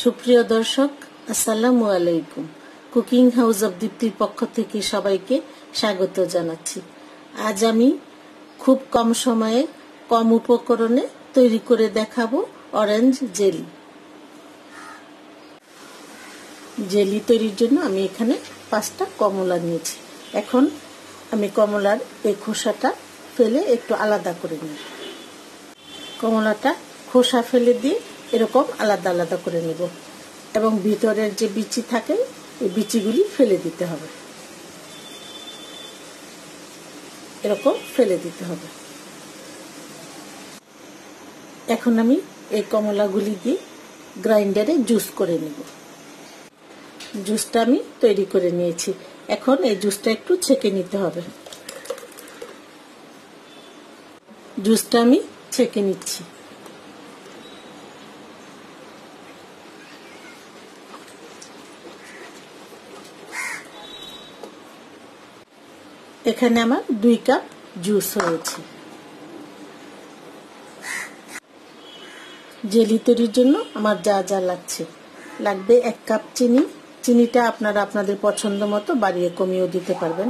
সুপ্রিয় দর্শক, আসসালামু আলাইকুম। কুকিং হাউস অফ দীপ্তির পক্ষ থেকে সবাইকে স্বাগত জানাচ্ছি। আজ আমি খুব কম সময়ে কম উপকরণে তৈরি করে দেখাবো অরেঞ্জ জেলি। জেলি তৈরির জন্য আমি এখানে 5টা কমলা নিয়েছি। এখন আমি কমলার এই খোসাটা ফেলে একটু আলাদা করে নিই। কমলাটা খোসা ফেলে দিয়ে এরকম আলাদা আলাদা করে নেব এবং ভিতরের যে বিচি থাকে এই বিচিগুলি ফেলে দিতে হবে। এরকম ফেলে দিতে হবে। এখন আমি এই কমলাগুলি দিয়ে গ্রাইন্ডারে জুস করে নেব। জুসটা আমি তৈরি করে নিয়েছি। এখন এই জুসটা একটু ছেঁকে নিতে হবে। জুসটা আমি ছেঁকে নিচ্ছি। এখানে আমার 2 কাপ জুস হয়েছে। জেলি তৈরির জন্য আমার যা যা লাগবে 1 কাপ চিনি। চিনিটা আপনারা আপনাদের পছন্দ মতো বাড়িয়ে কমিয়েও দিতে পারবেন।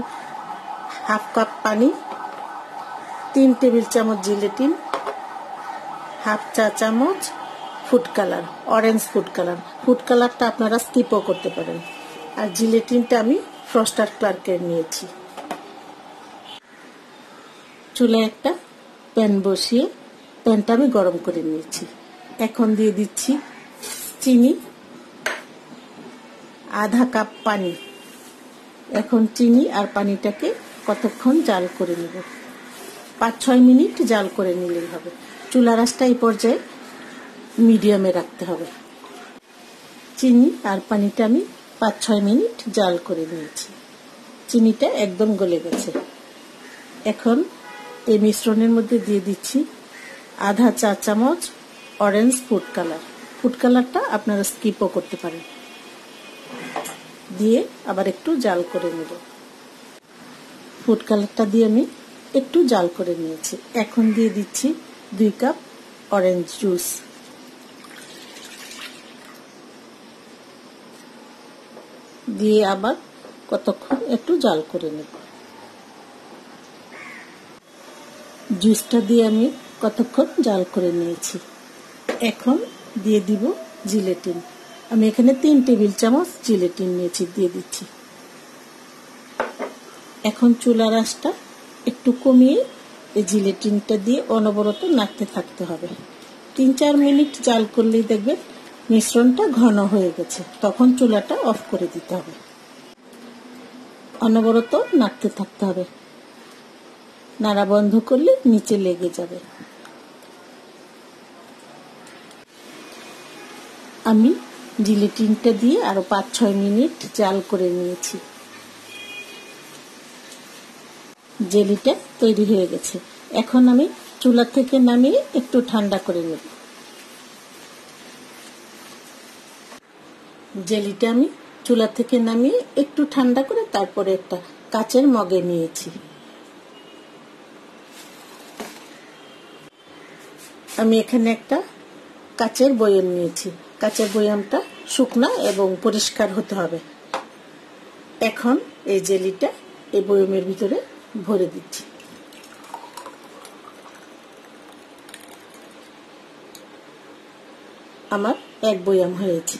1/2 কাপ পানি, 3 টেবিল চামচ জিলেটিন, 1/2 চা চামচ food colour, orange food colour. Food কালারটা আপনারা স্কিপও করতে পারেন। আর জিলেটিনটা আমি ফ্রস্টার ক্লার্কের নিয়েছি। চুলায় একটা প্যান বসিয়ে প্যানটা আমি গরম করে নিয়েছি। এখন দিয়ে দিচ্ছি চিনি, 1/2 কাপ পানি। এখন চিনি আর পানিটাকে কতক্ষণ জাল করে নেব, 5-6 মিনিট জাল করে নিলেই হবে। চুলার আঁচটা এই পর্যায়ে মিডিয়ামে রাখতে হবে। চিনি আর পানিটা আমি 5-6 মিনিট জাল করে নিয়েছি। চিনিটা একদম গলে গেছে। এখন এই মিশ্রণের মধ্যে দিয়ে দিচ্ছি 1/2 চা চামচ অরেঞ্জ ফুড কালার। ফুড কালারটা আপনারা স্কিপও করতে পারেন। দিয়ে আবার একটু জাল করে নেব। ফুড কালারটা দিয়ে আমি একটু জাল করে নিয়েছি। এখন দিয়ে দিচ্ছি 2 কাপ অরেঞ্জ জুস। দিয়ে আবার কতক্ষণ একটু জাল করে নেব। জুসটা দিয়ে আমি কতক্ষণ জাল করে নিয়েছি। এখন দিয়ে দিব জিলেটিন। আমি এখানে 3 টেবিল চামচ জিলেটিন নিয়েছি, দিয়ে দিচ্ছি। এখন চুলার আঁচটা একটু কমিয়ে এই জিলেটিনটা দিয়ে অনবরত নাড়তে থাকতে হবে। 3-4 মিনিট জাল করলেই দেখবেন মিশ্রণটা ঘন হয়ে গেছে। তখন চুলাটা অফ করে দিতে হবে। অনবরত নাড়তে থাকতে হবে। নাড়া বন্ধ করলে নিচে লেগে যাবে। আমি জিলেটিনটা দিয়ে আরো 5-6 মিনিট জাল করে নিয়েছি। জেলিটা তৈরি হয়ে গেছে। এখন আমি চুলা থেকে নামিয়ে একটু ঠান্ডা করে নেব। জেলিটা আমি চুলা থেকে নামিয়ে একটু ঠান্ডা করে তারপরে একটা কাচের মগে নিয়েছি। আমি এখানে একটা কাচের বয়াম নিয়েছি। কাচের বয়ামটা শুকনা এবং পরিষ্কার হতে হবে। এখন এই জেলিটা এই বয়ামের ভিতরে ভরে দিচ্ছি। আমার 1 বয়াম হয়েছে।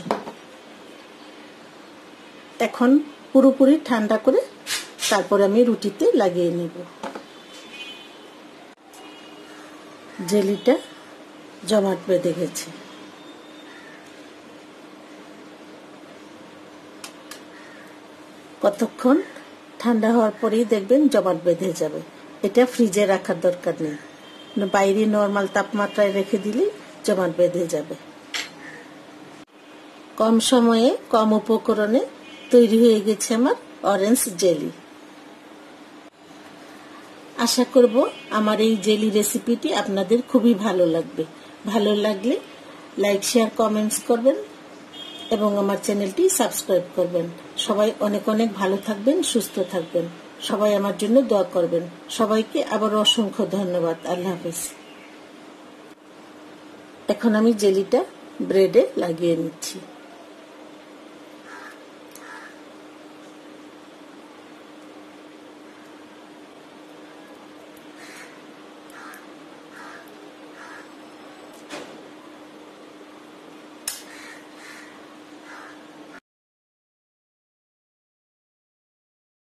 এখন পুরোপুরি ঠান্ডা করে তারপরে আমি রুটিতে লাগিয়ে নেব। জেলিটা জমাট বেঁধে গেছে। কতক্ষণ ঠান্ডা হওয়ার পরেই দেখবেন জমাট বেঁধে যাবে। এটা ফ্রিজে রাখার দরকার নেই, বাইরে নরমাল তাপমাত্রায় রেখে দিলে জমাট বেঁধে যাবে। কম সময়ে কম উপকরণে তৈরি হয়ে গেছে আমার অরেঞ্জ জেলি। আশা করব আমার এই জেলি রেসিপিটি আপনাদের খুবই ভালো লাগবে। ভালো লাগলে লাইক, শেয়ার, কমেন্টস করবেন এবং আমার চ্যানেলটি সাবস্ক্রাইব করবেন। সবাই অনেক অনেক ভালো থাকবেন, সুস্থ থাকবেন। সবাই আমার জন্য দোয়া করবেন। সবাইকে আবার অসংখ্য ধন্যবাদ। আল্লাহ হাফেজ। এখন আমি জেলিটা ব্রেডে লাগিয়ে নিচ্ছি।